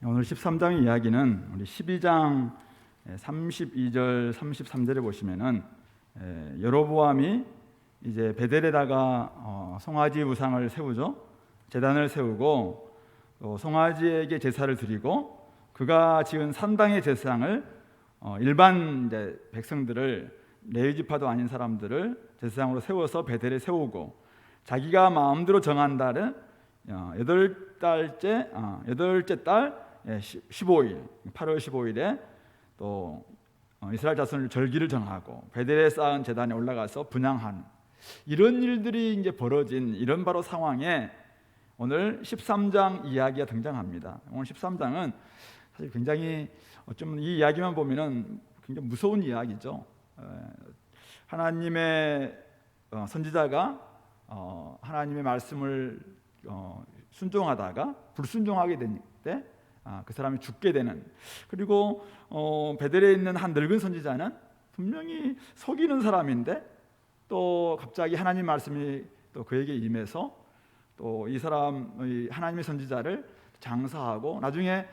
오늘 13장의 이야기는 우리 12장 32절 33절에 보시면은 여로보암이 이제 베델에다가 송아지 우상을 세우죠. 제단을 세우고 또 송아지에게 제사를 드리고 그가 지은 산당의 제사장을 일반 이제 백성들을 레위 지파도 아닌 사람들을 제사장으로 세워서 베델에 세우고 자기가 마음대로 정한 달은 여덟째 달 15일 8월 15일에 또 이스라엘 자손을 절기를 정하고 베델에 쌓은 제단에 올라가서 분향하는 이런 일들이 이제 벌어진 이런 바로 상황에 오늘 13장 이야기가 등장합니다. 오늘 13장은 사실 굉장히 어쩌면 이 이야기만 보면은 굉장히 무서운 이야기죠. 하나님의 선지자가 하나님의 말씀을 순종하다가 불순종하게 될 때 그 사람이 죽게 되는, 그리고 베델에 있는 한 늙은 선지자는 분명히 속이는 사람인데 또 갑자기 하나님 말씀이 또 그에게 임해서 또 이 사람의 하나님의 선지자를 장사하고 나중에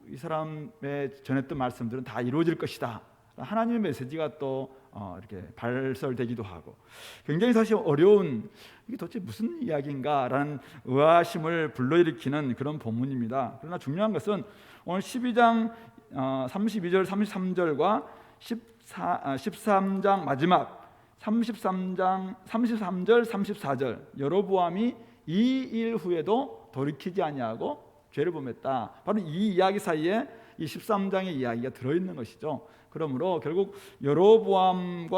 이 사람의 전했던 말씀들은 다 이루어질 것이다, 하나님의 메시지가 또 이렇게 발설되기도 하고 굉장히 사실 어려운, 이게 도대체 무슨 이야기인가라는 의아심을 불러일으키는 그런 본문입니다. 그러나 중요한 것은 오늘 12장 32절 33절과 13장 마지막 33절 34절 여로보암이 이 일 후에도 돌이키지 아니하고 죄를 범했다, 바로 이 이야기 사이에 이 13장의 이야기가 들어있는 것이죠. 그러므로 결국 여로보암이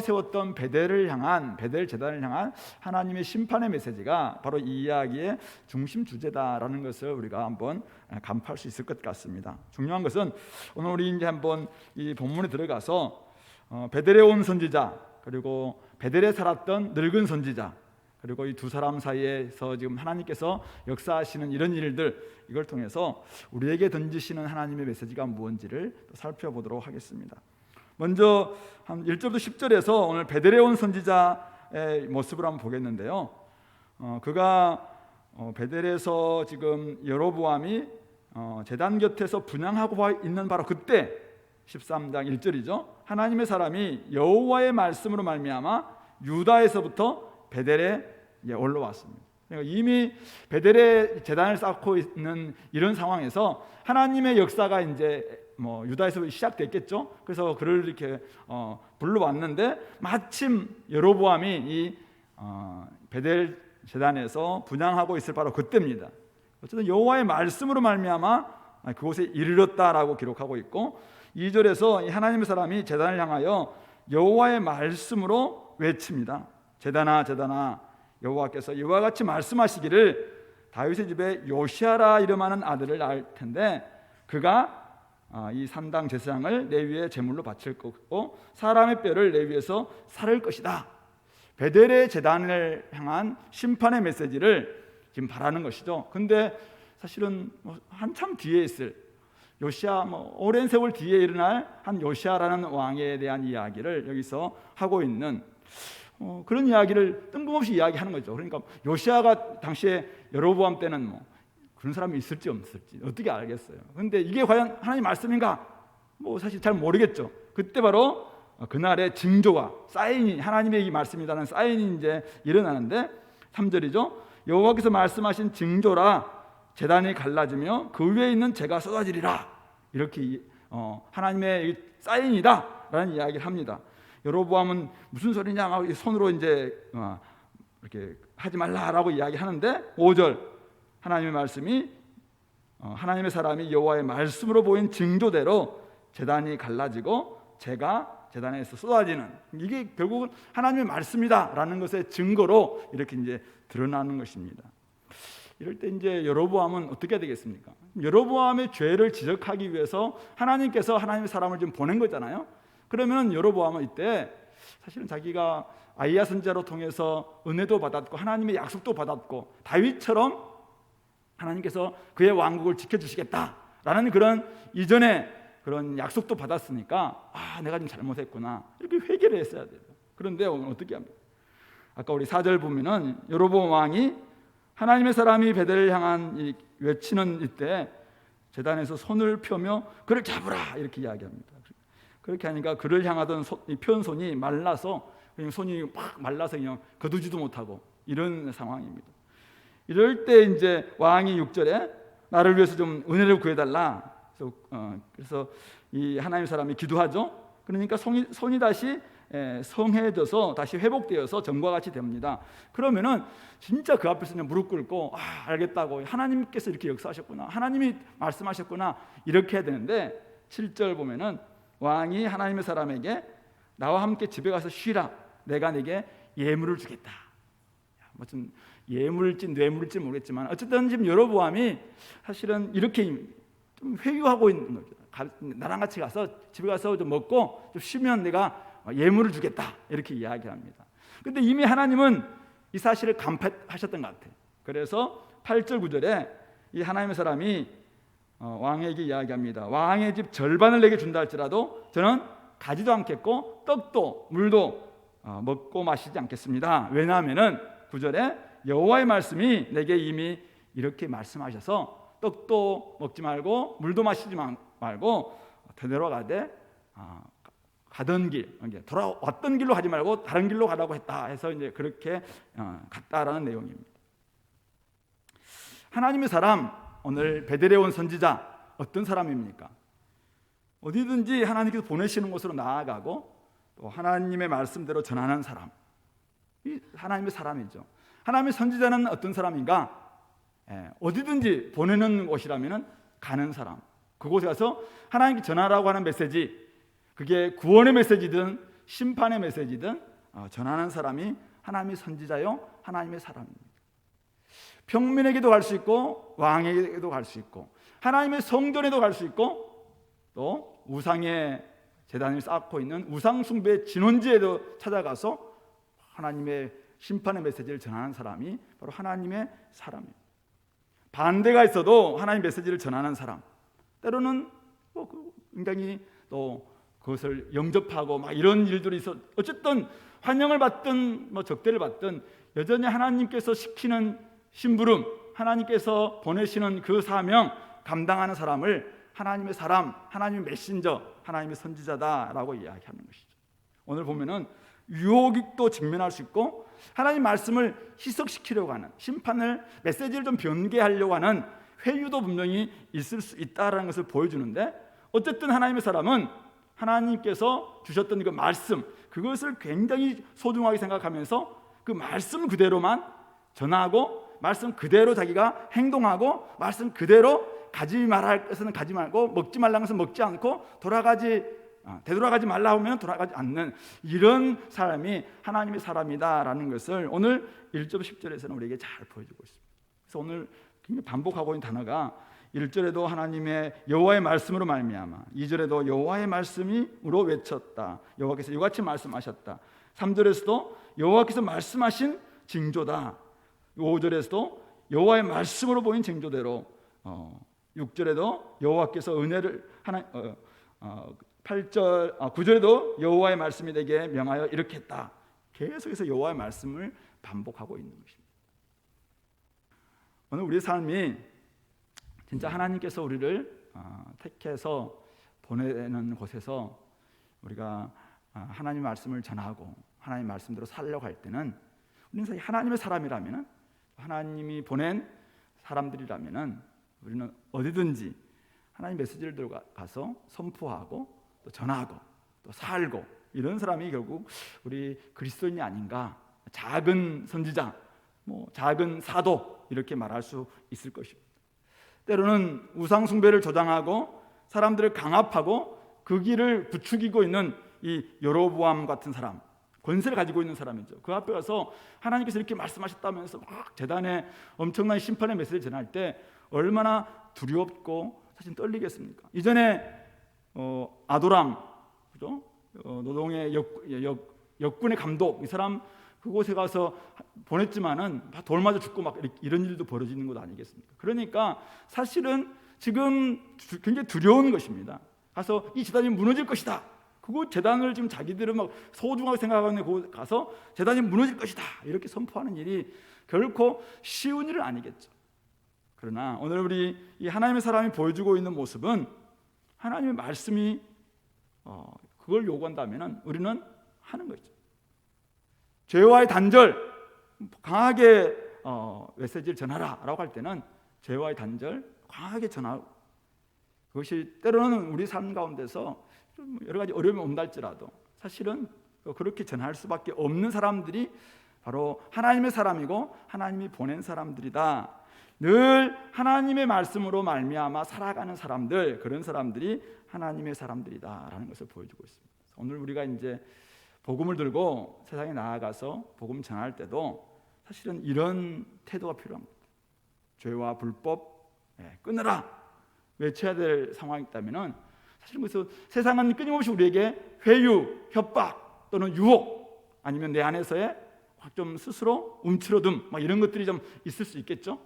세웠던 베델 제단을 향한 하나님의 심판의 메시지가 바로 이 이야기의 중심 주제다라는 것을 우리가 한번 간파할 수 있을 것 같습니다. 중요한 것은 오늘 우리 이제 한번 이 본문에 들어가서 베델에 온 선지자, 그리고 베델에 살았던 늙은 선지자, 그리고 이 두 사람 사이에서 지금 하나님께서 역사하시는 이런 일들, 이걸 통해서 우리에게 던지시는 하나님의 메시지가 무엇인지를 살펴보도록 하겠습니다. 먼저 한 1절부터 10절에서 오늘 베델에 온 선지자의 모습을 한번 보겠는데요. 그가 베델에서 지금 여로보암이 제단 곁에서 분향하고 있는 바로 그때 13장 1절이죠. 하나님의 사람이 여호와의 말씀으로 말미암아 유다에서부터 베델에 올라왔습니다. 그러니까 이미 베델에 제단을 쌓고 있는 이런 상황에서 하나님의 역사가 이제 유다에서 시작됐겠죠. 그래서 그를 이렇게 불러왔는데 마침 여로보암이 이 베델 제단에서 분향하고 있을 바로 그때입니다. 어쨌든 여호와의 말씀으로 말미암아 그곳에 이르렀다라고 기록하고 있고, 2절에서 하나님의 사람이 제단을 향하여 여호와의 말씀으로 외칩니다. 제단아 제단아 여호와께서 이와 같이 말씀하시기를 다윗의 집에 요시아라 이름하는 아들을 낳을 텐데 그가 이 산당 제사장을 내 위에 제물로 바칠 거고 사람의 뼈를 내 위에서 살을 것이다. 베델의 제단을 향한 심판의 메시지를 지금 바라는 것이죠. 근데 사실은 한참 뒤에 있을 요시아, 오랜 세월 뒤에 일어날 한 요시아라는 왕에 대한 이야기를 여기서 하고 있는 그런 이야기를 뜬금없이 이야기하는 거죠. 그러니까 요시아가 당시에 여로보암 때는 그런 사람이 있을지 없을지 어떻게 알겠어요. 그런데 이게 과연 하나님 말씀인가? 사실 잘 모르겠죠. 그때 바로 그날의 징조가 사인이 하나님의 이 말씀이라는 사인이 이제 일어나는데 3절이죠. 여호와께서 말씀하신 징조라 제단이 갈라지며 그 위에 있는 재가 쏟아지리라, 이렇게 하나님의 사인이다라는 이야기를 합니다. 여로보암은 무슨 소리냐 하고 손으로 이제 이렇게 하지 말라라고 이야기하는데 5절 하나님의 말씀이 하나님의 사람이 여호와의 말씀으로 보인 징조대로 제단이 갈라지고 재가 제단에서 쏟아지는, 이게 결국은 하나님의 말씀이다라는 것의 증거로 이렇게 이제 드러나는 것입니다. 이럴 때 이제 여로보암은 어떻게 되겠습니까? 여로보암의 죄를 지적하기 위해서 하나님께서 하나님의 사람을 좀 보낸 거잖아요. 그러면 여로보암은 이때 사실은 자기가 아이야 선지자로 통해서 은혜도 받았고 하나님의 약속도 받았고 다윗처럼 하나님께서 그의 왕국을 지켜주시겠다라는 그런 이전에 그런 약속도 받았으니까 내가 좀 잘못했구나 이렇게 회개를 했어야 돼요. 그런데 오늘 어떻게 합니까? 아까 우리 4절 보면은 여로보암 왕이 하나님의 사람이 베델을 향한 이 외치는 이때 제단에서 손을 펴며 그를 잡으라 이렇게 이야기합니다. 그렇게 하니까 그를 향하던 편 손이 말라서 그냥 손이 막 말라서 그냥 거두지도 못하고 이런 상황입니다. 이럴 때 이제 왕이 6절에 나를 위해서 좀 은혜를 구해달라. 그래서 이 하나님의 사람이 기도하죠. 그러니까 손이 다시 성해져서 다시 회복되어서 전과 같이 됩니다. 그러면은 진짜 그 앞에서 그냥 무릎 꿇고 알겠다고, 하나님께서 이렇게 역사하셨구나, 하나님이 말씀하셨구나 이렇게 해야 되는데 7절 보면은 왕이 하나님의 사람에게 나와 함께 집에 가서 쉬라, 내가 네게 예물을 주겠다. 무슨 예물일지 뇌물일지 모르겠지만 어쨌든 지금 여로보암이 사실은 이렇게 좀 회유하고 있는 거죠. 나랑 같이 가서 집에 가서 좀 먹고 좀 쉬면 내가 예물을 주겠다 이렇게 이야기합니다. 그런데 이미 하나님은 이 사실을 간파하셨던 것 같아요. 그래서 8절 9절에 이 하나님의 사람이 왕에게 이야기합니다. 왕의 집 절반을 내게 준다 할지라도 저는 가지도 않겠고 떡도 물도 먹고 마시지 않겠습니다. 왜냐하면은 9절에 여호와의 말씀이 내게 이미 이렇게 말씀하셔서 떡도 먹지 말고 물도 마시지 말고 되돌아가되 가던 길, 돌아왔던 길로 가지 말고 다른 길로 가라고 했다 해서 이제 그렇게 갔다라는 내용입니다. 하나님의 사람, 오늘 베델에 온 선지자 어떤 사람입니까? 어디든지 하나님께서 보내시는 곳으로 나아가고 또 하나님의 말씀대로 전하는 사람, 이 하나님의 사람이죠. 하나님의 선지자는 어떤 사람인가? 어디든지 보내는 곳이라면 가는 사람, 그곳에 가서 하나님께 전하라고 하는 메시지, 그게 구원의 메시지든 심판의 메시지든 전하는 사람이 하나님의 선지자요 하나님의 사람입니다. 평민에게도 갈 수 있고 왕에게도 갈 수 있고 하나님의 성전에도 갈 수 있고 또 우상의 제단을 쌓고 있는 우상 숭배의 진원지에도 찾아가서 하나님의 심판의 메시지를 전하는 사람이 바로 하나님의 사람입니다. 반대가 있어도 하나님 메시지를 전하는 사람, 때로는 굉장히 또 그것을 영접하고 막 이런 일들이 있어 어쨌든 환영을 받든 적대를 받든 여전히 하나님께서 시키는 심부름, 하나님께서 보내시는 그 사명 감당하는 사람을 하나님의 사람, 하나님의 메신저, 하나님의 선지자다라고 이야기하는 것이죠. 오늘 보면은 유혹도 직면할 수 있고 하나님 말씀을 희석시키려고 하는, 심판을 메시지를 좀 변개하려고 하는 회유도 분명히 있을 수 있다라는 것을 보여주는데, 어쨌든 하나님의 사람은 하나님께서 주셨던 그 말씀, 그것을 굉장히 소중하게 생각하면서 그 말씀 그대로만 전하고 말씀 그대로 자기가 행동하고 말씀 그대로 가지 말아야 할 것은 가지 말고 먹지 말라는 것은 먹지 않고 되돌아가지 말라 하면 돌아가지 않는 이런 사람이 하나님의 사람이다라는 것을 오늘 1절 10절에서는 우리에게 잘 보여주고 있습니다. 그래서 오늘 굉장히 반복하고 있는 단어가 1절에도 하나님의 여호와의 말씀으로 말미암아, 2절에도 여호와의 말씀으로 외쳤다, 여호와께서 이같이 말씀하셨다, 3절에서도 여호와께서 말씀하신 징조다, 5절에서도 여호와의 말씀으로 보인 징조대로, 6절에도 여호와께서 은혜를 9절에도 여호와의 말씀이 내게 명하여 이렇게 했다. 계속해서 여호와의 말씀을 반복하고 있는 것입니다. 오늘 우리의 삶이 진짜 하나님께서 우리를 택해서 보내는 곳에서 우리가 하나님의 말씀을 전하고 하나님의 말씀대로 살려고 할 때는 우리는 하나님의 사람이라면, 하나님이 보낸 사람들이라면 우리는 어디든지 하나님 메시지를 들고 가서 선포하고 또 전하고 또 살고, 이런 사람이 결국 우리 그리스도인이 아닌가, 작은 선지자, 작은 사도 이렇게 말할 수 있을 것입니다. 때로는 우상 숭배를 조장하고 사람들을 강압하고 그 길을 부추기고 있는 이 여로보암 같은 사람, 권세를 가지고 있는 사람이죠. 그 앞에 가서 하나님께서 이렇게 말씀하셨다면서 막 재단에 엄청난 심판의 메시지를 전할 때 얼마나 두렵고 사실 떨리겠습니까? 이전에 아도람, 그죠? 노동의 역군의 감독, 이 사람 그곳에 가서 보냈지만은 돌 맞아 죽고 막 이런 일도 벌어지는 것 아니겠습니까? 그러니까 사실은 지금 굉장히 두려운 것입니다. 가서 이 제단이 무너질 것이다. 그거 제단을 지금 자기들은 막 소중하게 생각하는 곳 가서 제단이 무너질 것이다 이렇게 선포하는 일이 결코 쉬운 일은 아니겠죠. 그러나 오늘 우리 이 하나님의 사람이 보여주고 있는 모습은 하나님의 말씀이 그걸 요구한다면 우리는 하는 거죠. 죄와의 단절, 강하게 메시지를 전하라 라고 할 때는 죄와의 단절 강하게 전하고, 그것이 때로는 우리 삶 가운데서 좀 여러 가지 어려움이 온달지라도 사실은 그렇게 전할 수밖에 없는 사람들이 바로 하나님의 사람이고 하나님이 보낸 사람들이다. 늘 하나님의 말씀으로 말미암아 살아가는 사람들, 그런 사람들이 하나님의 사람들이다라는 것을 보여주고 있습니다. 오늘 우리가 이제 복음을 들고 세상에 나아가서 복음 전할 때도 사실은 이런 태도가 필요합니다. 죄와 불법 끊으라 외쳐야 될 상황이 있다면은 사실 그래서 세상은 끊임없이 우리에게 회유, 협박 또는 유혹, 아니면 내 안에서의 좀 스스로 움츠러듦 이런 것들이 좀 있을 수 있겠죠.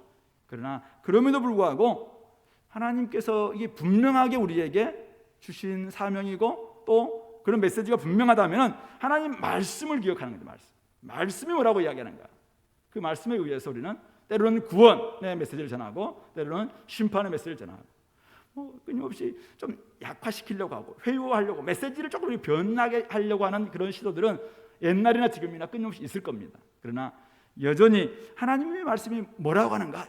그러나 그럼에도 불구하고 하나님께서 이게 분명하게 우리에게 주신 사명이고 또 그런 메시지가 분명하다면 하나님 말씀을 기억하는 거죠. 말씀이 뭐라고 이야기하는 거야. 그 말씀에 의해서 우리는 때로는 구원의 메시지를 전하고 때로는 심판의 메시지를 전하고 끊임없이 좀 약화시키려고 하고 회유하려고 메시지를 조금 변하게 하려고 하는 그런 시도들은 옛날이나 지금이나 끊임없이 있을 겁니다. 그러나 여전히 하나님의 말씀이 뭐라고 하는가,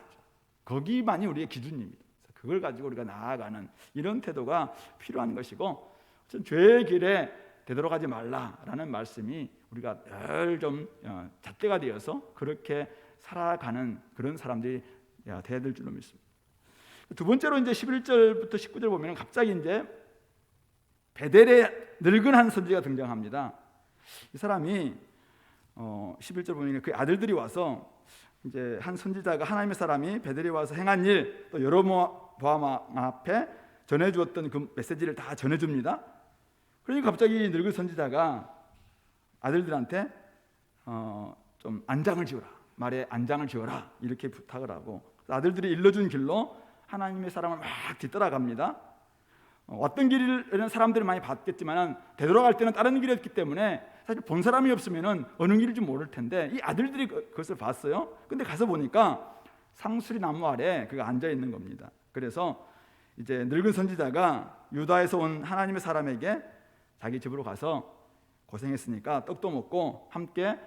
거기만이 우리의 기준입니다. 그걸 가지고 우리가 나아가는 이런 태도가 필요한 것이고, 죄의 길에 되돌아가지 말라라는 말씀이 우리가 늘 좀 잣대가 되어서 그렇게 살아가는 그런 사람들이 돼야 될 줄로 믿습니다. 두 번째로 이제 11절부터 19절 보면 갑자기 이제 베델의 늙은 한 선지자가 등장합니다. 이 사람이 11절 보면 그 아들들이 와서 이제 한 선지자가 하나님의 사람이 베델에 와서 행한 일, 또 여로보암 앞에 전해주었던 그 메시지를 다 전해줍니다. 그러니까 갑자기 늙은 선지자가 아들들한테 좀 안장을 지어라, 말에 안장을 지어라 이렇게 부탁을 하고, 아들들이 일러준 길로 하나님의 사람을 막 뒤따라갑니다. 왔던 길을 사람들이 많이 봤겠지만 되돌아갈 때는 다른 길이었기 때문에 사실 본 사람이 없으면 어느 길인지 모를 텐데 이 아들들이 그것을 봤어요. 근데 가서 보니까 상수리 나무 아래 그가 앉아 있는 겁니다. 그래서 이제 늙은 선지자가 유다에서 온 하나님의 사람에게 자기 집으로 가서 고생했으니까 떡도 먹고 함께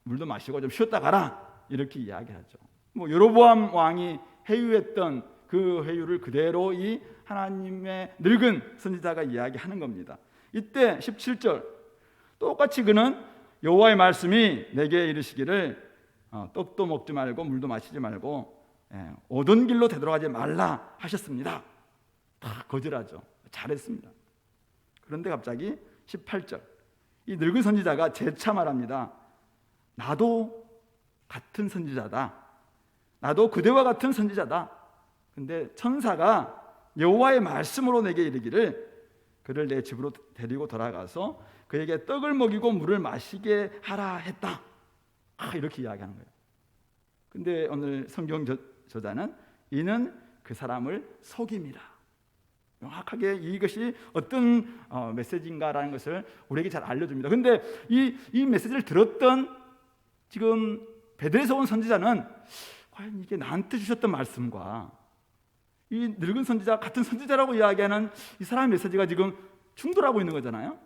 물도 마시고 좀 쉬었다 가라 이렇게 이야기하죠. 여로보암 왕이 회유했던 그 회유를 그대로 이 하나님의 늙은 선지자가 이야기하는 겁니다. 이때 17절 똑같이 그는 여호와의 말씀이 내게 이르시기를 떡도 먹지 말고 물도 마시지 말고 오던 길로 되돌아가지 말라 하셨습니다. 다 거절하죠. 잘했습니다. 그런데 갑자기 18절 이 늙은 선지자가 재차 말합니다. 나도 같은 선지자다. 나도 그대와 같은 선지자다. 근데 천사가 여호와의 말씀으로 내게 이르기를 그를 내 집으로 데리고 돌아가서 그에게 떡을 먹이고 물을 마시게 하라 했다. 이렇게 이야기하는 거예요. 근데 오늘 성경 저자는 이는 그 사람을 속임이라. 명확하게 이것이 어떤 메시지인가라는 것을 우리에게 잘 알려줍니다. 근데 이 메시지를 들었던 지금 베델에서 온 선지자는 과연 이게 나한테 주셨던 말씀과 이 늙은 선지자 같은 선지자라고 이야기하는 이 사람의 메시지가 지금 충돌하고 있는 거잖아요.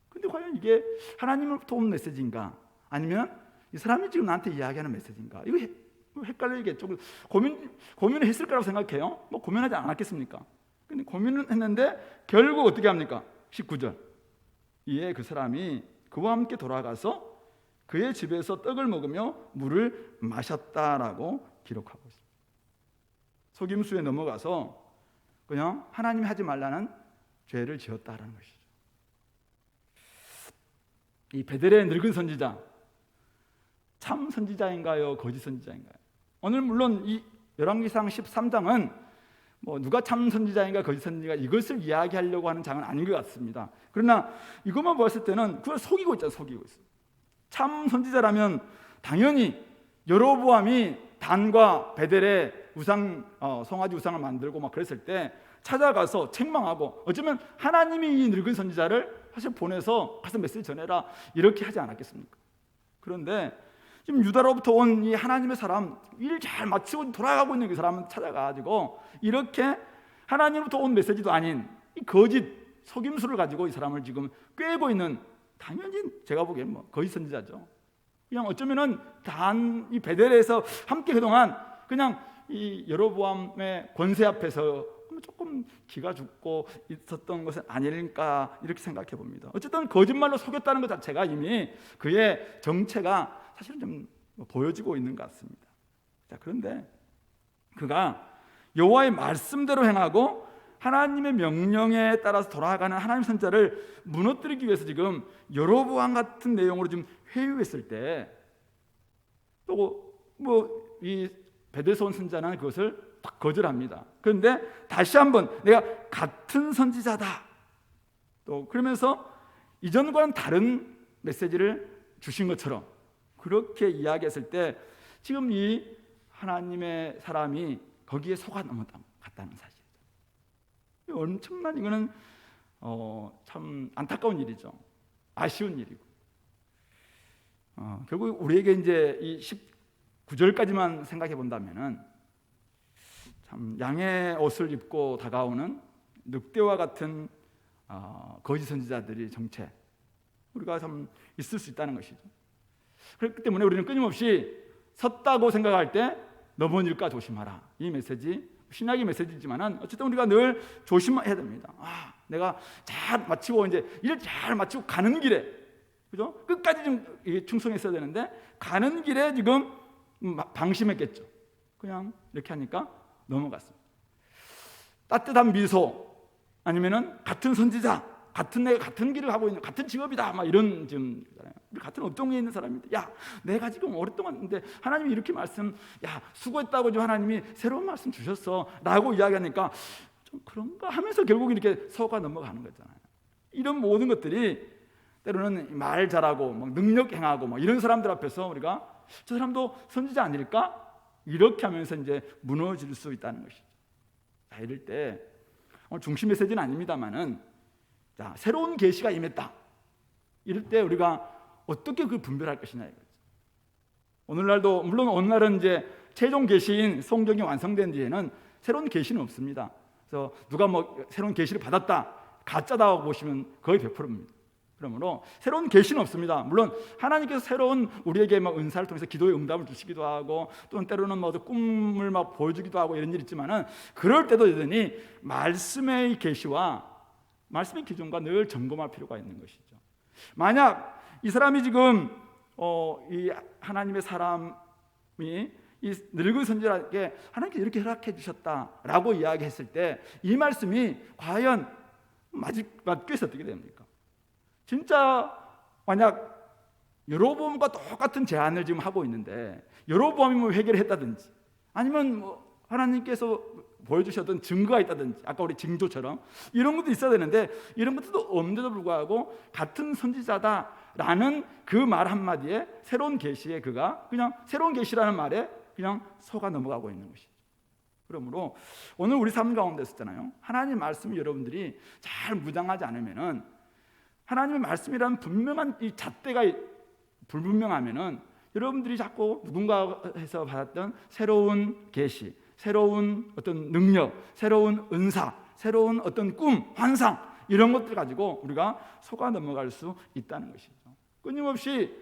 근데 과연 이게 하나님으로부터 온 메시지인가 아니면 이 사람이 지금 나한테 이야기하는 메시지인가, 이거 헷갈리겠죠. 고민을 했을 거라고 생각해요. 고민하지 않았겠습니까? 근데 고민을 했는데 결국 어떻게 합니까? 19절 이에 그 사람이 그와 함께 돌아가서 그의 집에서 떡을 먹으며 물을 마셨다라고 기록하고 있습니다. 속임수에 넘어가서 그냥 하나님이 하지 말라는 죄를 지었다라는 것이죠. 이 베델의 늙은 선지자, 참 선지자인가요? 거짓 선지자인가요? 오늘 물론 이 열왕기상 13장은 누가 참 선지자인가 거짓 선지자인가 이것을 이야기하려고 하는 장은 아닌 것 같습니다. 그러나 이것만 봤을 때는 그걸 속이고 있잖아요. 속이고 있어요. 참 선지자라면 당연히 여로보암이 단과 베델에 송아지 우상을 만들고 막 그랬을 때 찾아가서 책망하고, 어쩌면 하나님이 이 늙은 선지자를 사실 보내서 가서 메시지 전해라 이렇게 하지 않았겠습니까? 그런데 지금 유다로부터 온 이 하나님의 사람, 일 잘 마치고 돌아가고 있는 그 사람을 찾아가지고 이렇게 하나님으로부터 온 메시지도 아닌 이 거짓 속임수를 가지고 이 사람을 지금 꿰고 있는, 당연히 제가 보기엔 뭐 거짓 선지자죠. 그냥 어쩌면은 단 이 베델에서 함께 그동안 그냥 이 여로보암의 권세 앞에서 조금 기가 죽고 있었던 것은 아닐까 이렇게 생각해 봅니다. 어쨌든 거짓말로 속였다는 것 자체가 이미 그의 정체가 사실은 좀 보여지고 있는 것 같습니다. 자, 그런데 그가 여호와의 말씀대로 행하고 하나님의 명령에 따라서 돌아가는 하나님 선자를 무너뜨리기 위해서 지금 여로보암 같은 내용으로 좀 회유했을 때, 또 뭐 이 베델에서 온 선자는 그것을 딱 거절합니다. 그런데 다시 한번 내가 같은 선지자다, 또 그러면서 이전과는 다른 메시지를 주신 것처럼 그렇게 이야기했을 때 지금 이 하나님의 사람이 거기에 속아 넘어갔다는 사실이죠. 엄청난, 이거는 참 안타까운 일이죠. 아쉬운 일이고, 결국 우리에게 이제 이 19절까지만 생각해 본다면은 참 양의 옷을 입고 다가오는 늑대와 같은 거짓 선지자들이 정체, 우리가 참 있을 수 있다는 것이죠. 그렇기 때문에 우리는 끊임없이 섰다고 생각할 때 넘어질까 조심하라, 이 메시지, 신약의 메시지지만은 어쨌든 우리가 늘 조심해야 됩니다. 내가 잘 마치고 이제 일 잘 마치고 가는 길에, 그죠? 끝까지 좀 충성했어야 되는데 가는 길에 지금 방심했겠죠. 그냥 이렇게 하니까 넘어갔습니다. 따뜻한 미소, 아니면은 같은 선지자, 내가 같은 길을 가고 있는, 같은 직업이다, 막 이런 좀 우리 같은 업종에 있는 사람인데, 야, 내가 지금 오랫동안 있는데 하나님이 이렇게 야, 수고했다고 좀 하나님이 새로운 말씀 주셨어라고 이야기하니까 좀 그런가 하면서 결국 이렇게 속아 넘어가는 거잖아요. 이런 모든 것들이 때로는 말 잘하고 막 능력 행하고 막 이런 사람들 앞에서 우리가 저 사람도 선지자 아닐까? 이렇게 하면서 이제 무너질 수 있다는 것이죠. 자, 이럴 때 오늘 중심 메시지는 아닙니다만은, 자, 새로운 계시가 임했다, 이럴 때 우리가 어떻게 그 분별할 것이냐 이거죠. 오늘날도 물론 오늘날은 이제 최종 계시인 성경이 완성된 뒤에는 새로운 계시는 없습니다. 그래서 누가 뭐 새로운 계시를 받았다, 가짜다고 보시면 거의 100%입니다. 그러므로 새로운 계시는 없습니다. 물론 하나님께서 새로운 우리에게 막 은사를 통해서 기도의 응답을 주시기도 하고, 또는 때로는 뭐 꿈을 막 보여주기도 하고 이런 일이 있지만은, 그럴 때도 여전히 말씀의 계시와 말씀의 기준과 늘 점검할 필요가 있는 것이죠. 만약 이 사람이 지금 이 하나님의 사람이 이 늙은 선지자에게 하나님께서 이렇게 허락해 주셨다라고 이야기했을 때 이 말씀이 과연 맞교에서 어떻게 됩니까? 진짜 만약 여로보암과 똑같은 제안을 지금 하고 있는데 여로보암이 뭐 회개를 했다든지, 아니면 뭐 하나님께서 보여주셨던 증거가 있다든지, 아까 우리 징조처럼 이런 것도 있어야 되는데 이런 것도 없는데도 불구하고 같은 선지자다라는 그 말 한마디에, 새로운 계시에 그가 그냥 새로운 계시라는 말에 그냥 속아 넘어가고 있는 것이죠. 그러므로 오늘 우리 삶 가운데 있었잖아요. 하나님 말씀이 여러분들이 잘 무장하지 않으면은, 하나님의 말씀이라는 분명한 이 잣대가 불분명하면은 여러분들이 자꾸 누군가에서 받았던 새로운 계시, 새로운 어떤 능력, 새로운 은사, 새로운 어떤 꿈, 환상, 이런 것들 가지고 우리가 속아 넘어갈 수 있다는 것이죠. 끊임없이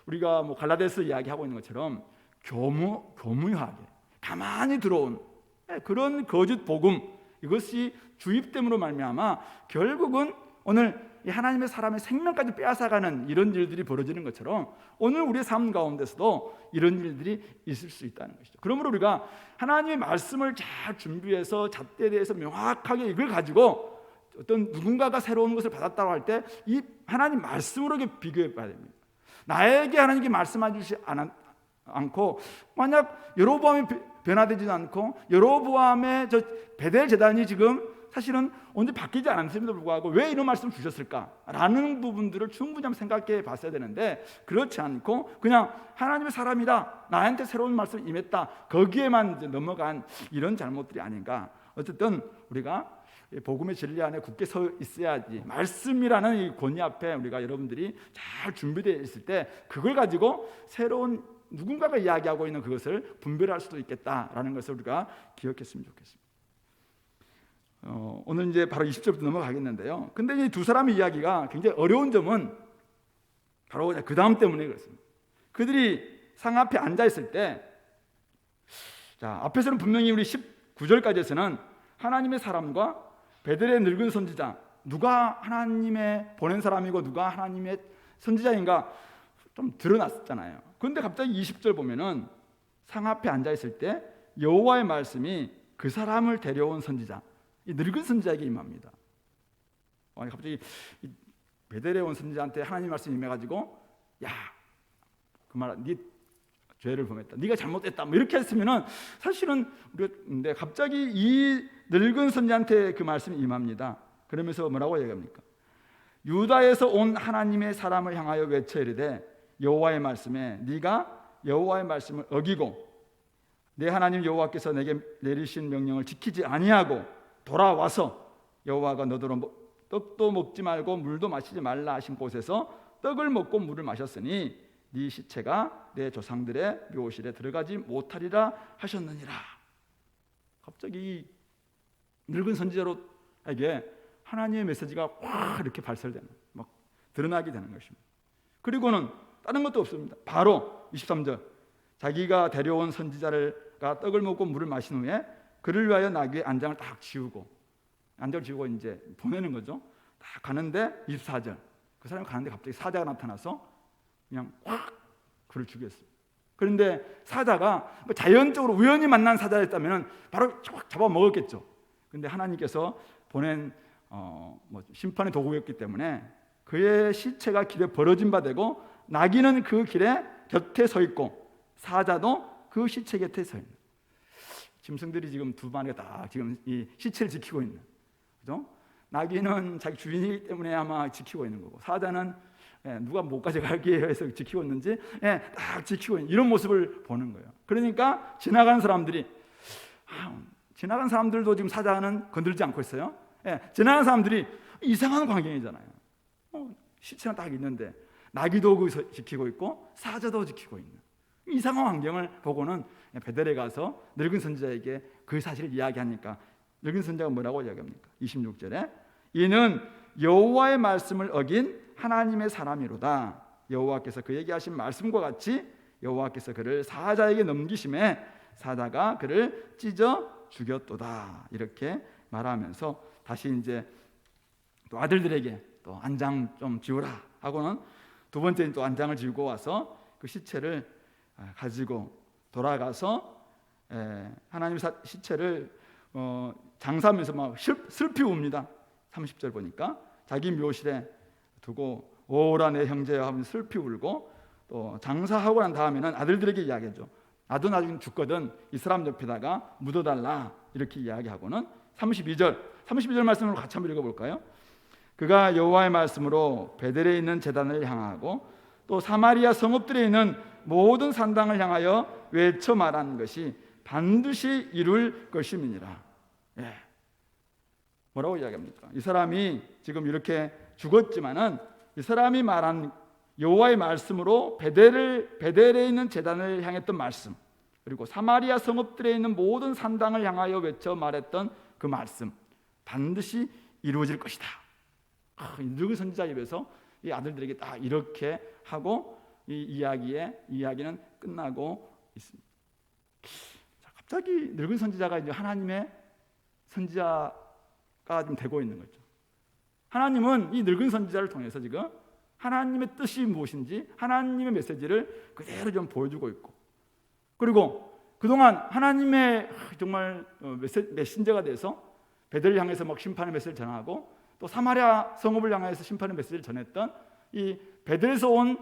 우리가 뭐 갈라디아서 이야기하고 있는 것처럼 교무하게 가만히 들어온 그런 거짓 복음, 이것이 주입됨으로 말미암아 결국은 오늘 이 하나님의 사람의 생명까지 빼앗아가는 이런 일들이 벌어지는 것처럼 오늘 우리의 삶 가운데서도 이런 일들이 있을 수 있다는 것이죠. 그러므로 우리가 하나님의 말씀을 잘 준비해서 잣대에 대해서 명확하게 이걸 가지고 어떤 누군가가 새로운 것을 받았다고 할 때 이 하나님 말씀으로 비교해 봐야 됩니다. 나에게 하나님께 말씀하시지 않고, 만약 여로보암이 변화되지도 않고 여로보암의 저 베델 제단이 지금 사실은 언제 바뀌지 않았음에도 불구하고 왜 이런 말씀을 주셨을까라는 부분들을 충분히 한번 생각해 봤어야 되는데, 그렇지 않고 그냥 하나님의 사람이다, 나한테 새로운 말씀이 임했다, 거기에만 이제 넘어간 이런 잘못들이 아닌가. 어쨌든 우리가 복음의 진리 안에 굳게 서 있어야지, 말씀이라는 이 권위 앞에 우리가 여러분들이 잘 준비되어 있을 때 그걸 가지고 새로운 누군가가 이야기하고 있는 그것을 분별할 수도 있겠다라는 것을 우리가 기억했으면 좋겠습니다. 오늘 이제 바로 20절부터 넘어가겠는데요. 근데 이 두 사람의 이야기가 굉장히 어려운 점은 바로 그 다음 때문에 그렇습니다. 그들이 상 앞에 앉아 있을 때, 자, 앞에서는 분명히 우리 19절까지에서는 하나님의 사람과 베델의 늙은 선지자, 누가 하나님의 보낸 사람이고 누가 하나님의 선지자인가 좀 드러났잖아요. 그런데 갑자기 20절 보면은 상 앞에 앉아 있을 때 여호와의 말씀이 그 사람을 데려온 선지자, 이 늙은 선지자에게 임합니다. 갑자기 베델에 온 선지자한테 하나님 말씀이 임해가지고, 야, 그 말, 네 죄를 범했다, 네가 잘못했다, 뭐 이렇게 했으면은 사실은 근데 갑자기 이 늙은 선지자한테 그 말씀이 임합니다. 그러면서 뭐라고 얘기합니까? 유다에서 온 하나님의 사람을 향하여 외쳐 이르되 여호와의 말씀에 네가 여호와의 말씀을 어기고 내 하나님 여호와께서 내게 내리신 명령을 지키지 아니하고 돌아와서 여호와가 너더러 떡도 먹지 말고 물도 마시지 말라 하신 곳에서 떡을 먹고 물을 마셨으니 네 시체가 내 조상들의 묘실에 들어가지 못하리라 하셨느니라. 갑자기 늙은 선지자로에게 하나님의 메시지가 확 이렇게 발설되는, 막 드러나게 되는 것입니다. 그리고는 다른 것도 없습니다. 바로 23절, 자기가 데려온 선지자가 떡을 먹고 물을 마신 후에 그를 위하여 나귀의 안장을 딱 지우고, 안장을 지우고 이제 보내는 거죠. 딱 가는데 24절, 그 사람이 가는데 갑자기 사자가 나타나서 그냥 확 그를 죽였어요. 그런데 사자가 자연적으로 우연히 만난 사자였다면 바로 확 잡아먹었겠죠. 그런데 하나님께서 보낸 심판의 도구였기 때문에 그의 시체가 길에 버려진 바 되고 나귀는 그 길에 곁에 서 있고 사자도 그 시체 곁에 서 있는, 짐승들이 지금 두 마리가 다 지금 이 시체를 지키고 있는, 그죠? 나귀는 자기 주인이기 때문에 아마 지키고 있는 거고, 사자는 누가 못 가져가게 해서 지키고 있는지 딱 지키고 있는 이런 모습을 보는 거예요. 그러니까 지나가는 사람들도 지금 사자는 건들지 않고 있어요. 지나가는 사람들이 이상한 광경이잖아요. 시체는 딱 있는데 나귀도 거기서 지키고 있고 사자도 지키고 있는 이상한 환경을 보고는 베델에 가서 늙은 선지자에게 그 사실을 이야기하니까 늙은 선지자가 뭐라고 이야기합니까? 26절에 이는 여호와의 말씀을 어긴 하나님의 사람이로다. 여호와께서 그에게 하신 말씀과 같이 여호와께서 그를 사자에게 넘기심에 사자가 그를 찢어 죽였도다. 이렇게 말하면서 다시 이제 또 아들들에게 또 안장 좀 지우라 하고는 두 번째는 또 안장을 지우고 와서 그 시체를 가지고 돌아가서 하나님 시체를 장사하면서 막 슬피 웁니다. 30절 보니까 자기 묘실에 두고 오라 내 형제여 하면서 슬피 울고, 또 장사하고 난 다음에는 아들들에게 이야기하죠. 나도 나중에 죽거든 이 사람 옆에다가 묻어달라 이렇게 이야기하고는 32절 말씀을 같이 한번 읽어볼까요? 그가 여호와의 말씀으로 베델에 있는 제단을 향하고 또 사마리아 성읍들에 있는 모든 산당을 향하여 외쳐 말한 것이 반드시 이룰 것임이니라. 뭐라고 이야기합니까? 이 사람이 지금 이렇게 죽었지만은 이 사람이 말한 여호와의 말씀으로 베델에 있는 제단을 향했던 말씀, 그리고 사마리아 성읍들에 있는 모든 산당을 향하여 외쳐 말했던 그 말씀 반드시 이루어질 것이다. 늙은 선지자 입에서 이 아들들에게 딱 이렇게 하고 이 이야기는 끝나고 있습니다. 자, 갑자기 늙은 선지자가 이제 하나님의 선지자가 좀 되고 있는 거죠. 하나님은 이 늙은 선지자를 통해서 지금 하나님의 뜻이 무엇인지 하나님의 메시지를 그대로 좀 보여주고 있고, 그리고 그동안 하나님의 정말 메신저가 돼서 베델을 향해서 막 심판의 메시지를 전하고 또 사마리아 성읍을 향해서 심판의 메시지를 전했던 이 베델에서 온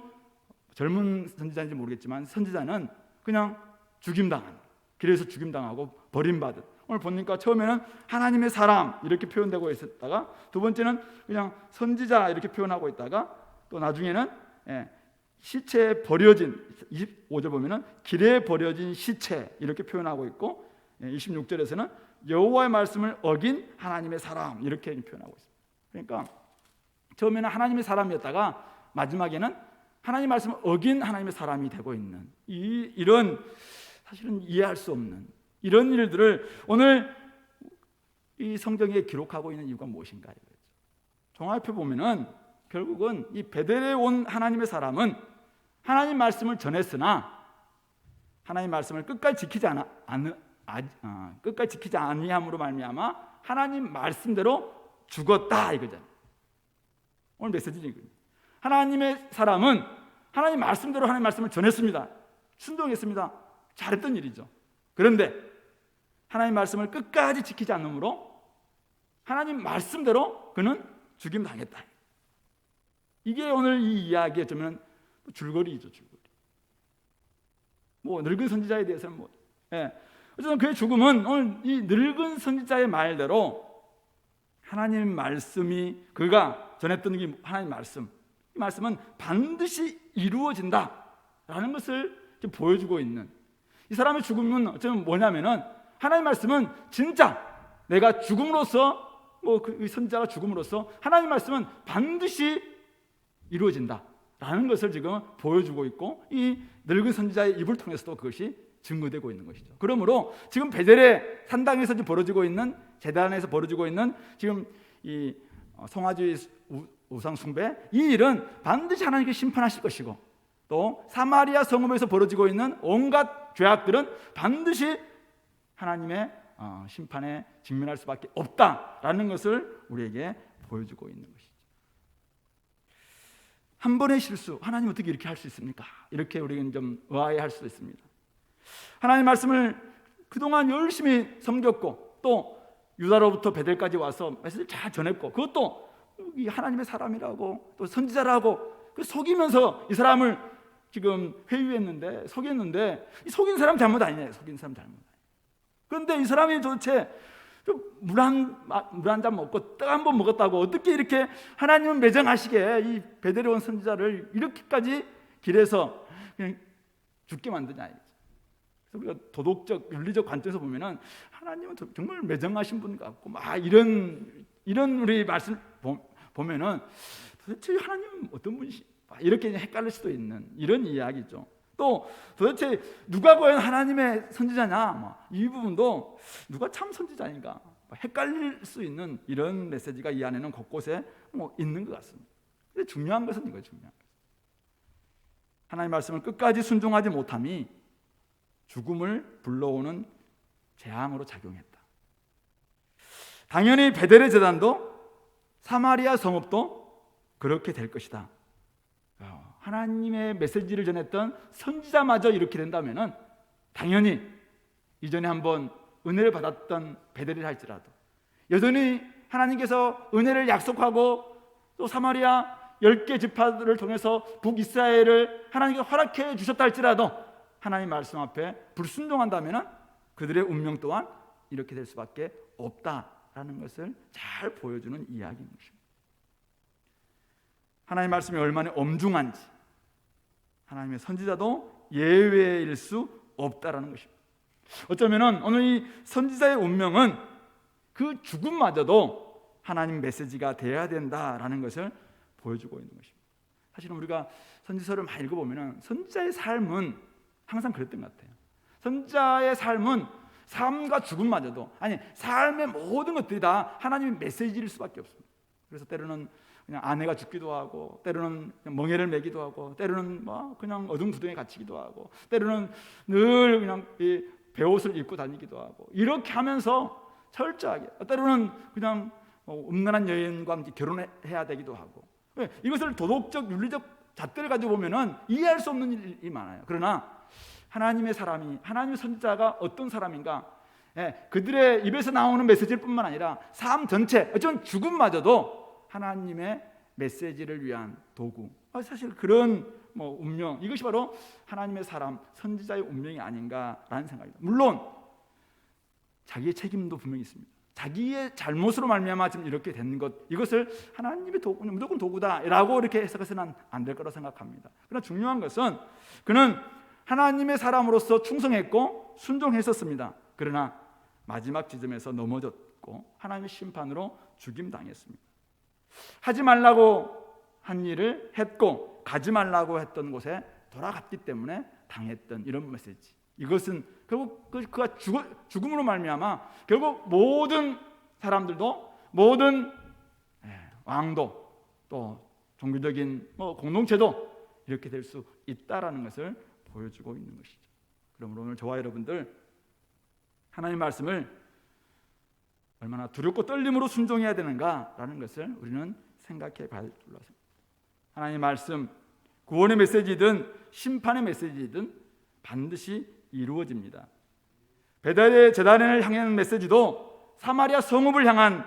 젊은 선지자인지 모르겠지만 선지자는 그냥 죽임당한, 길에서 죽임당하고 버림받은, 오늘 보니까 처음에는 하나님의 사람 이렇게 표현되고 있었다가 두 번째는 그냥 선지자 이렇게 표현하고 있다가 또 나중에는 시체에 버려진, 25절 보면은 길에 버려진 시체 이렇게 표현하고 있고 26절에서는 여호와의 말씀을 어긴 하나님의 사람 이렇게 표현하고 있습니다. 그러니까 처음에는 하나님의 사람이었다가 마지막에는 하나님 말씀을 어긴 하나님의 사람이 되고 있는 이런 사실은 이해할 수 없는 이런 일들을 오늘 이 성경에 기록하고 있는 이유가 무엇인가? 종합해 보면은 결국은 이 베델에 온 하나님의 사람은 하나님 말씀을 전했으나 하나님 말씀을 끝까지 지키지 아니함으로 말미암아 하나님 말씀대로 죽었다 이거잖아요. 오늘 메시지는 이거예요. 하나님의 사람은 하나님 말씀대로 하나님 말씀을 전했습니다. 순종했습니다. 잘했던 일이죠. 그런데 하나님 말씀을 끝까지 지키지 않으므로 하나님 말씀대로 그는 죽임 당했다. 이게 오늘 이 이야기에 어쩌면 줄거리죠, 줄거리. 뭐 늙은 선지자에 대해서는 어쨌든 그의 죽음은 오늘 이 늙은 선지자의 말대로 하나님 말씀이 그가 전했던 게 하나님 말씀, 이 말씀은 반드시 이루어진다라는 것을 보여주고 있는 이 사람의 죽음은 어쩌면 뭐냐면은 하나님 말씀은 진짜 내가 죽음으로써 그 선지자가 죽음으로써 하나님 말씀은 반드시 이루어진다라는 것을 지금 보여주고 있고 이 늙은 선지자의 입을 통해서도 그것이 증거되고 있는 것이죠. 그러므로 지금 베델의 산당에서 벌어지고 있는 제단에서 벌어지고 있는 지금 이 성화주의 우상 숭배 이 일은 반드시 하나님께 심판하실 것이고 또 사마리아 성읍에서 벌어지고 있는 온갖 죄악들은 반드시 하나님의 심판에 직면할 수밖에 없다라는 것을 우리에게 보여주고 있는 것이죠. 한 번의 실수, 하나님 어떻게 이렇게 할 수 있습니까? 이렇게 우리는 좀 의아해할 수도 있습니다. 하나님 말씀을 그동안 열심히 섬겼고 또 유다로부터 베델까지 와서 메시지를 잘 전했고 그것도 이 하나님의 사람이라고 또 선지자라고 속이면서 이 사람을 지금 회유했는데 속였는데 이 속인 사람 잘못 아니냐? 속인 사람 잘못. 그런데 이 사람이 도대체 물 한 잔 먹고 떡 한 번 먹었다고 어떻게 이렇게 하나님은 매정하시게 이 베델에 온 선지자를 이렇게까지 길에서 그냥 죽게 만드냐? 그래서 우리가 도덕적 윤리적 관점에서 보면은 하나님은 정말 매정하신 분 같고 막 이런 우리 말씀 보면은 도대체 하나님은 어떤 분이시? 이렇게 헷갈릴 수도 있는 이런 이야기죠. 또 도대체 누가 과연 하나님의 선지자냐? 이 부분도 누가 참 선지자인가? 헷갈릴 수 있는 이런 메시지가 이 안에는 곳곳에 있는 것 같습니다. 근데 중요한 것은 이거예요. 중요한 것. 하나님 말씀을 끝까지 순종하지 못함이 죽음을 불러오는 재앙으로 작용했다. 당연히 베델의 제단도 사마리아 성읍도 그렇게 될 것이다. 하나님의 메시지를 전했던 선지자마저 이렇게 된다면은 당연히 이전에 한번 은혜를 받았던 베델이라 할지라도 여전히 하나님께서 은혜를 약속하고 또 사마리아 10개 지파들을 통해서 북이스라엘을 하나님께 허락해 주셨다 할지라도 하나님 말씀 앞에 불순종한다면은 그들의 운명 또한 이렇게 될 수밖에 없다라는 것을 잘 보여주는 이야기인 것입니다. 하나님 말씀이 얼마나 엄중한지 하나님의 선지자도 예외일 수 없다라는 것입니다. 어쩌면은 오늘 이 선지자의 운명은 그 죽음마저도 하나님 메시지가 되어야 된다라는 것을 보여주고 있는 것입니다. 사실은 우리가 선지서를 많이 읽어보면은 선지자의 삶은 항상 그랬던 것 같아요. 선지자의 삶은 삶과 죽음마저도 삶의 모든 것들이 다 하나님의 메시지일 수밖에 없습니다. 그래서 때로는 그냥 아내가 죽기도 하고 때로는 멍에를 매기도 하고 때로는 그냥 어둠 구덩이에 갇히기도 하고 때로는 늘 그냥 이 베옷을 입고 다니기도 하고 이렇게 하면서 철저하게 때로는 그냥 음란한 여인과 함께 결혼해야 되기도 하고 이것을 도덕적 윤리적 잣대를 가지고 보면은 이해할 수 없는 일이 많아요. 그러나 하나님의 사람이 하나님의 선지자가 어떤 사람인가 그들의 입에서 나오는 메시지일 뿐만 아니라 삶 전체 어쩌면 죽음마저도 하나님의 메시지를 위한 도구 사실 그런 운명 이것이 바로 하나님의 사람 선지자의 운명이 아닌가라는 생각입니다. 물론 자기의 책임도 분명히 있습니다. 자기의 잘못으로 말미암아 지금 이렇게 된 것 이것을 하나님의 도구 무조건 도구다라고 이렇게 해석해서는 안 될 거라고 생각합니다. 그러나 중요한 것은 그는 하나님의 사람으로서 충성했고 순종했었습니다. 그러나 마지막 지점에서 넘어졌고 하나님의 심판으로 죽임당했습니다. 하지 말라고 한 일을 했고 가지 말라고 했던 곳에 돌아갔기 때문에 당했던 이런 메시지. 이것은 결국 그가 죽음으로 말미암아 결국 모든 사람들도, 모든 왕도, 또 종교적인 공동체도 이렇게 될 수 있다라는 것을 보여주고 있는 것이죠. 그러므로 오늘 저와 여러분들 하나님의 말씀을 얼마나 두렵고 떨림으로 순종해야 되는가라는 것을 우리는 생각해 봐야 될 줄로 아십니다. 하나님의 말씀, 구원의 메시지든 심판의 메시지든 반드시 이루어집니다. 베델의 제단을 향한 메시지도, 사마리아 성읍을 향한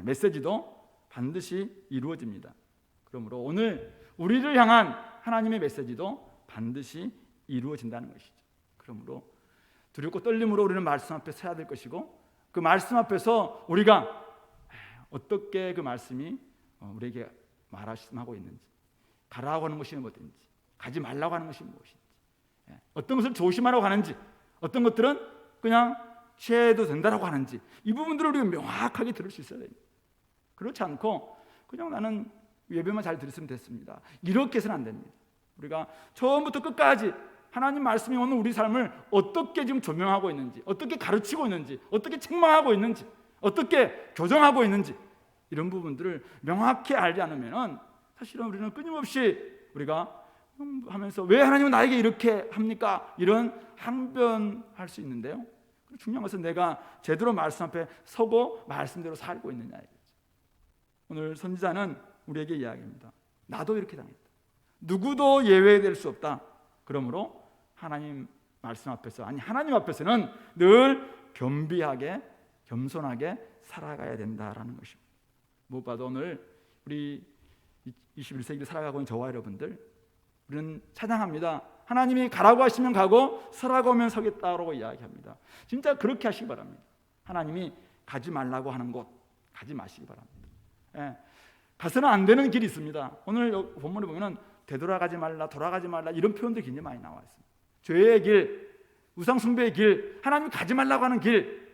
메시지도 반드시 이루어집니다. 그러므로 오늘 우리를 향한 하나님의 메시지도 반드시 이루어진다는 것이죠. 그러므로 두렵고 떨림으로 우리는 말씀 앞에 서야 될 것이고, 그 말씀 앞에서 우리가 어떻게 그 말씀이 우리에게 말씀하고 있는지, 가라고 하는 것이 뭐든지, 가지 말라고 하는 것이 무엇인지, 어떤 것을 조심하라고 하는지, 어떤 것들은 그냥 취해도 된다라고 하는지, 이 부분들을 우리가 명확하게 들을 수 있어야 됩니다. 그렇지 않고 그냥 나는 예배만 잘 들었으면 됐습니다, 이렇게 해서는 안 됩니다. 우리가 처음부터 끝까지 하나님 말씀이 오늘 우리 삶을 어떻게 지금 조명하고 있는지, 어떻게 가르치고 있는지, 어떻게 책망하고 있는지, 어떻게 교정하고 있는지, 이런 부분들을 명확히 알지 않으면 사실은 우리는 끊임없이 우리가 하면서 왜 하나님은 나에게 이렇게 합니까? 이런 항변할 수 있는데요, 중요한 것은 내가 제대로 말씀 앞에 서고 말씀대로 살고 있느냐 이거죠. 오늘 선지자는 우리에게 이야기합니다. 나도 이렇게 당했다. 누구도 예외될 수 없다. 그러므로 하나님 말씀 앞에서, 아니 하나님 앞에서는 늘 겸비하게, 겸손하게 살아가야 된다라는 것입니다. 무엇보다도 오늘 우리 21세기를 살아가고 있는 저와 여러분들, 우리는 찬양합니다. 하나님이 가라고 하시면 가고 서라고 하면 서겠다라고 이야기합니다. 진짜 그렇게 하시기 바랍니다. 하나님이 가지 말라고 하는 곳 가지 마시기 바랍니다. 가서는 안 되는 길이 있습니다. 오늘 본문에 보면 되돌아가지 말라, 돌아가지 말라, 이런 표현들이 굉장히 많이 나와 있습니다. 죄의 길, 우상 숭배의 길, 하나님이 가지 말라고 하는 길.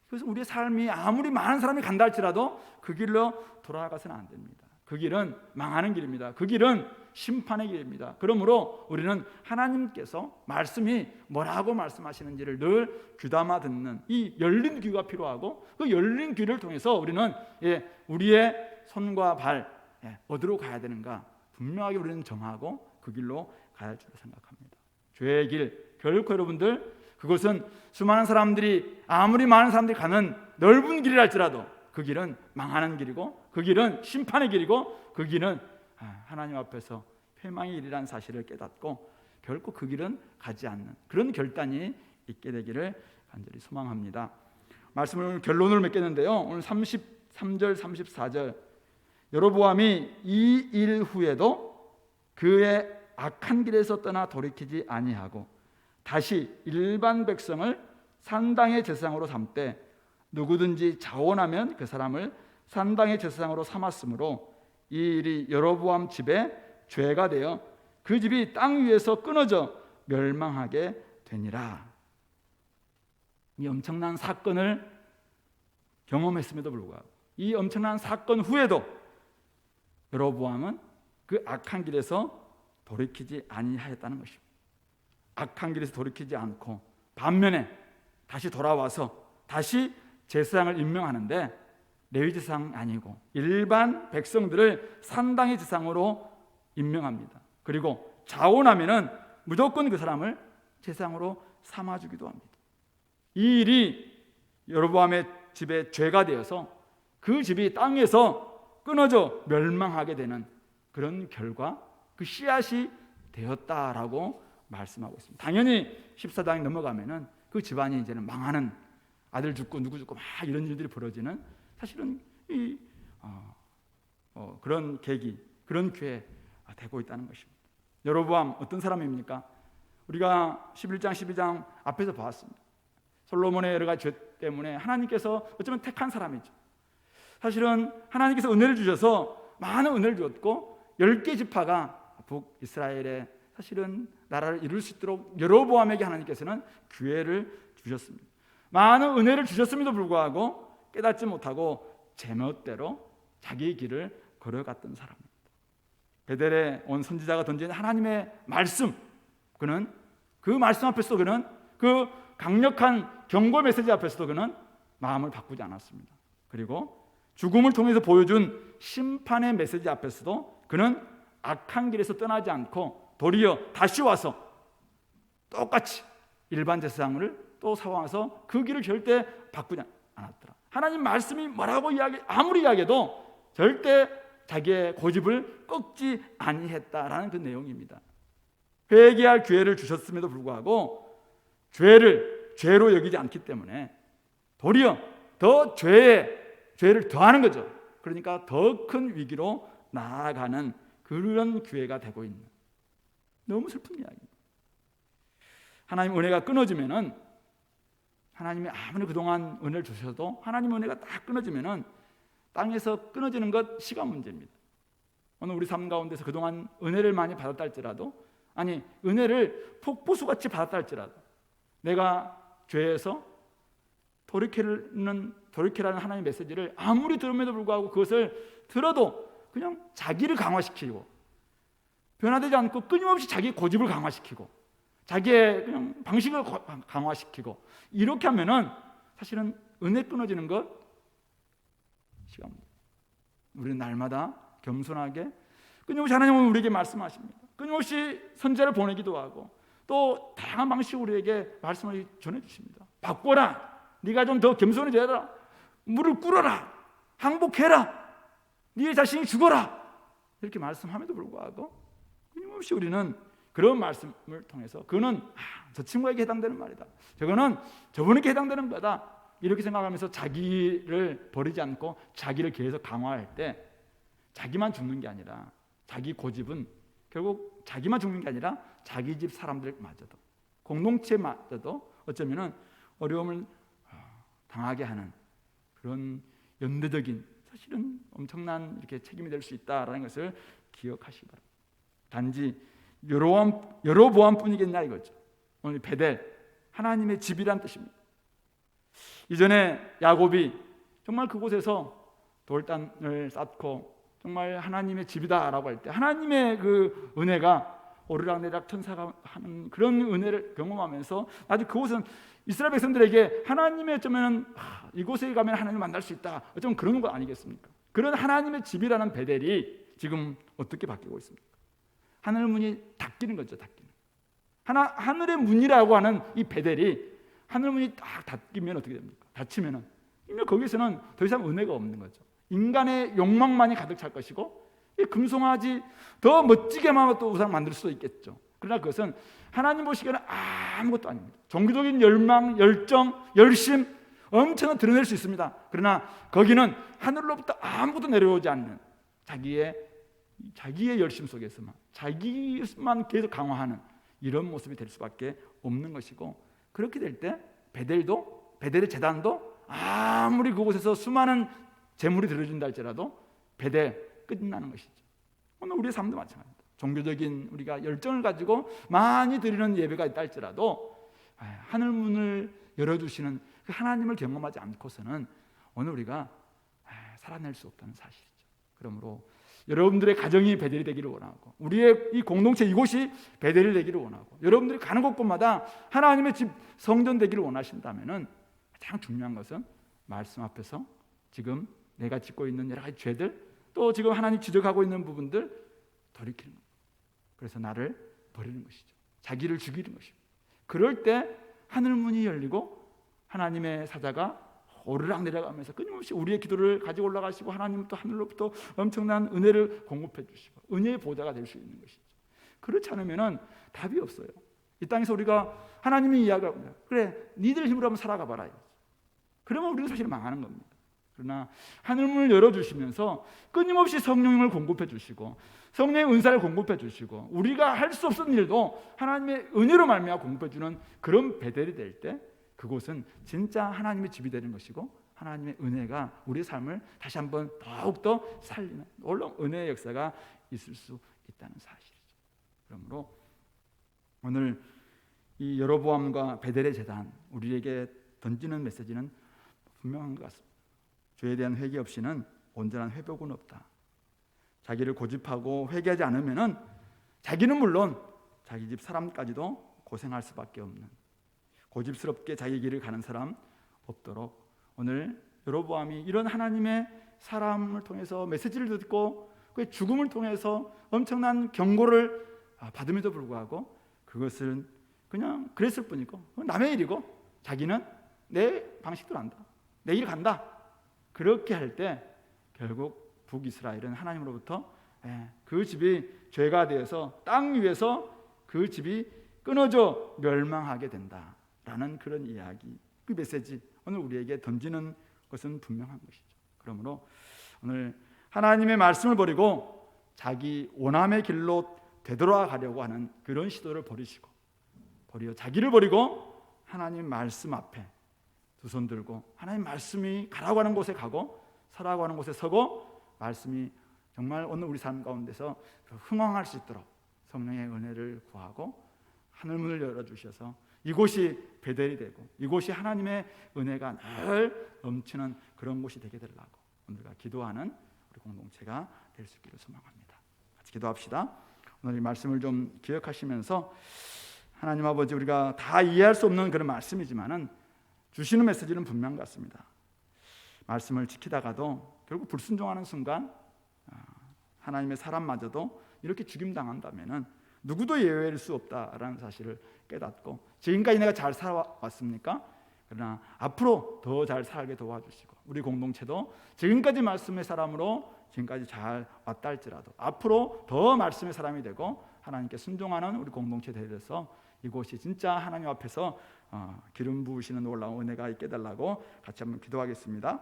그래서 우리의 삶이 아무리 많은 사람이 간다 할지라도 그 길로 돌아가서는 안 됩니다. 그 길은 망하는 길입니다. 그 길은 심판의 길입니다. 그러므로 우리는 하나님께서 말씀이 뭐라고 말씀하시는지를 늘 귀담아 듣는 이 열린 귀가 필요하고, 그 열린 귀를 통해서 우리는 우리의 손과 발 어디로 가야 되는가 분명하게 우리는 정하고 그 길로 가야 할 줄로 생각합니다. 죄의 길, 결코 여러분들 그것은 수많은 사람들이, 아무리 많은 사람들이 가는 넓은 길이라 할지라도 그 길은 망하는 길이고, 그 길은 심판의 길이고, 그 길은 하나님 앞에서 패망의 길이라는 사실을 깨닫고 결코 그 길은 가지 않는 그런 결단이 있게 되기를 간절히 소망합니다. 말씀을 결론을 맺겠는데요, 오늘 33절 34절, 여로보암이 이 일 후에도 그의 악한 길에서 떠나 돌이키지 아니하고 다시 일반 백성을 산당의 제사장으로 삼되 누구든지 자원하면 그 사람을 산당의 제사장으로 삼았으므로 이 일이 여로보암 집에 죄가 되어 그 집이 땅 위에서 끊어져 멸망하게 되니라. 이 엄청난 사건을 경험했음에도 불구하고, 이 엄청난 사건 후에도 여로보암은 그 악한 길에서 돌이키지 아니하였다는 것입니다. 악한 길에서 돌이키지 않고 반면에 다시 돌아와서 다시 제사장을 임명하는데 레위 제사장 아니고 일반 백성들을 산당의 제사장으로 임명합니다. 그리고 자원하면은 무조건 그 사람을 제사장으로 삼아주기도 합니다. 이 일이 여로보암의 집에 죄가 되어서 그 집이 땅에서 끊어져 멸망하게 되는 그런 결과, 그 씨앗이 되었다라고 말씀하고 있습니다. 당연히 14장이 넘어가면은 그 집안이 이제는 망하는, 아들 죽고 누구 죽고 막 이런 일들이 벌어지는, 사실은 이 그런 계기, 그런 기회 되고 있다는 것입니다. 여로보암 어떤 사람입니까? 우리가 11장 12장 앞에서 봤습니다. 솔로몬의 여러 가지 죄 때문에 하나님께서 어쩌면 택한 사람이죠. 사실은 하나님께서 은혜를 주셔서 많은 은혜를 주었고 10개 지파가 북이스라엘에 사실은 나라를 이룰 수 있도록 여로보암에게 하나님께서는 기회를 주셨습니다. 많은 은혜를 주셨음에도 불구하고 깨닫지 못하고 제멋대로 자기의 길을 걸어갔던 사람입니다. 베델에 온 선지자가 던진 하나님의 말씀, 그는 그 말씀 앞에서도 그는 그 강력한 경고 메시지 앞에서도 그는 마음을 바꾸지 않았습니다. 그리고 죽음을 통해서 보여준 심판의 메시지 앞에서도 그는 악한 길에서 떠나지 않고 도리어 다시 와서 똑같이 일반 제사장을 또 사와서 그 길을 절대 바꾸지 않았더라. 하나님 말씀이 뭐라고 아무리 이야기해도 절대 자기의 고집을 꺾지 아니했다라는 그 내용입니다. 회개할 기회를 주셨음에도 불구하고 죄를 죄로 여기지 않기 때문에 도리어 더 죄를 더하는 거죠. 그러니까 더 큰 위기로 나아가는 그런 기회가 되고 있는, 너무 슬픈 이야기입니다. 하나님 은혜가 끊어지면은, 하나님이 아무리 그동안 은혜를 주셔도 하나님 은혜가 딱 끊어지면은 땅에서 끊어지는 것 시간 문제입니다. 오늘 우리 삶 가운데서 그동안 은혜를 많이 받았다 할지라도, 아니 은혜를 폭포수같이 받았다 할지라도, 내가 죄에서 돌이키라는 하나님의 메시지를 아무리 들음에도 불구하고 그것을 들어도 그냥 자기를 강화시키고 변화되지 않고 끊임없이 자기 고집을 강화시키고 자기의 그냥 방식을 강화시키고 이렇게 하면은 사실은 은혜 끊어지는 것 시간. 우리는 날마다 겸손하게 끊임없이 하나님은 우리에게 말씀하십니다. 끊임없이 선지자를 보내기도 하고 또 다양한 방식으로 우리에게 말씀을 전해주십니다. 바꿔라, 네가 좀 더 겸손해져라, 무릎 꿇어라, 항복해라, 네 자신이 죽어라, 이렇게 말씀함에도 불구하고 끊임없이 우리는 그런 말씀을 통해서 그는 저 친구에게 해당되는 말이다, 저거는 저분에게 해당되는 거다, 이렇게 생각하면서 자기를 버리지 않고 자기를 계속 강화할 때 자기만 죽는 게 아니라, 자기 고집은 결국 자기만 죽는 게 아니라 자기 집 사람들마저도, 공동체마저도 어쩌면은 어려움을 당하게 하는 그런 연대적인, 사실은 엄청난 이렇게 책임이 될 수 있다라는 것을 기억하시기 바랍니다. 단지 여로보암뿐이겠냐 이거죠. 오늘 베델, 하나님의 집이란 뜻입니다. 이전에 야곱이 정말 그곳에서 돌단을 쌓고 정말 하나님의 집이다라고 할 때 하나님의 그 은혜가 오르락내리락 천사가 하는 그런 은혜를 경험하면서 아주 그곳은 이스라엘 백성들에게 하나님의 어쩌면 이곳에 가면 하나님을 만날 수 있다, 어쩌면 그런 것 아니겠습니까? 그런 하나님의 집이라는 베델이 지금 어떻게 바뀌고 있습니까? 하늘 문이 닫히는 거죠. 닫히는. 하늘의 문이라고 하는 이 베델이 하늘 문이 딱 닫히면 어떻게 됩니까? 닫히면은 이미 거기서는 더 이상 은혜가 없는 거죠. 인간의 욕망만이 가득 찰 것이고, 금송아지 더 멋지게만 또 우상 만들 수도 있겠죠. 그러나 그것은 하나님 보시기에는 아무것도 아닙니다. 종교적인 열망, 열정, 열심 엄청나게 드러낼 수 있습니다. 그러나 거기는 하늘로부터 아무것도 내려오지 않는 자기의 열심 속에서만, 자기만 계속 강화하는 이런 모습이 될 수밖에 없는 것이고, 그렇게 될 때 베델의 제단도 아무리 그곳에서 수많은 재물이 들어준다 할지라도 베델 끝나는 것이죠. 오늘 우리의 삶도 마찬가지입니다. 종교적인 우리가 열정을 가지고 많이 드리는 예배가 있다 할지라도 하늘 문을 열어주시는 그 하나님을 경험하지 않고서는 오늘 우리가 살아낼 수 없다는 사실이죠. 그러므로 여러분들의 가정이 베델이 되기를 원하고, 우리의 이 공동체 이곳이 베델이 되기를 원하고, 여러분들이 가는 곳곳마다 하나님의 집 성전 되기를 원하신다면은 가장 중요한 것은 말씀 앞에서 지금 내가 짓고 있는 여러 가지 죄들, 또 지금 하나님 지적하고 있는 부분들 돌이키는 거예요. 그래서 나를 버리는 것이죠. 자기를 죽이는 것입니다. 그럴 때 하늘 문이 열리고 하나님의 사자가 오르락 내려가면서 끊임없이 우리의 기도를 가지고 올라가시고, 하나님은 또 하늘로부터 엄청난 은혜를 공급해 주시고 은혜의 보좌가 될 수 있는 것이죠. 그렇지 않으면 답이 없어요. 이 땅에서 우리가 하나님이 이야기합니다. 그래, 니들 힘으로 한번 살아가 봐라. 그러면 우리는 사실 망하는 겁니다. 그러나 하늘문을 열어주시면서 끊임없이 성령을 공급해 주시고 성령의 은사를 공급해 주시고 우리가 할 수 없는 일도 하나님의 은혜로 말미암아 공급해 주는 그런 베델이 될 때, 그곳은 진짜 하나님의 집이 되는 것이고 하나님의 은혜가 우리의 삶을 다시 한번 더욱더 살리는 놀라운 은혜의 역사가 있을 수 있다는 사실이죠. 그러므로 오늘 이 여로보암과 베델의 제단, 우리에게 던지는 메시지는 분명한 것 같습니다. 죄에 대한 회개 없이는 온전한 회복은 없다. 자기를 고집하고 회개하지 않으면은 자기는 물론 자기 집 사람까지도 고생할 수밖에 없는, 고집스럽게 자기 길을 가는 사람 없도록 오늘 여로보암이 이런 하나님의 사람을 통해서 메시지를 듣고 그의 죽음을 통해서 엄청난 경고를 받음에도 불구하고 그것은 그냥 그랬을 뿐이고 남의 일이고 자기는 내 방식대로 한다, 내 일 간다, 그렇게 할 때 결국 북이스라엘은 하나님으로부터 그 집이 죄가 되어서 땅 위에서 그 집이 끊어져 멸망하게 된다라는 그런 이야기, 그 메시지 오늘 우리에게 던지는 것은 분명한 것이죠. 그러므로 오늘 하나님의 말씀을 버리고 자기 원함의 길로 되돌아가려고 하는 그런 시도를 버리시고 도리어 자기를 버리고 하나님 말씀 앞에 두 손 들고 하나님 말씀이 가라고 하는 곳에 가고 서라고 하는 곳에 서고 말씀이 정말 오늘 우리 삶 가운데서 흥황할 수 있도록 성령의 은혜를 구하고 하늘문을 열어주셔서 이곳이 베델이 되고 이곳이 하나님의 은혜가 늘 넘치는 그런 곳이 되게 되려고 오늘과 기도하는 우리 공동체가 될 수 있기를 소망합니다. 같이 기도합시다. 오늘 이 말씀을 좀 기억하시면서 하나님 아버지, 우리가 다 이해할 수 없는 그런 말씀이지만은 주시는 메시지는 분명 같습니다. 말씀을 지키다가도 결국 불순종하는 순간 하나님의 사람마저도 이렇게 죽임당한다면은 누구도 예외일 수 없다라는 사실을 깨닫고 지금까지 내가 잘 살아왔습니까? 그러나 앞으로 더 잘 살게 도와주시고 우리 공동체도 지금까지 말씀의 사람으로 지금까지 잘 왔다 할지라도 앞으로 더 말씀의 사람이 되고 하나님께 순종하는 우리 공동체 되어서 이곳이 진짜 하나님 앞에서 기름 부으시는 놀라운 은혜가 있게 해달라고 같이 한번 기도하겠습니다.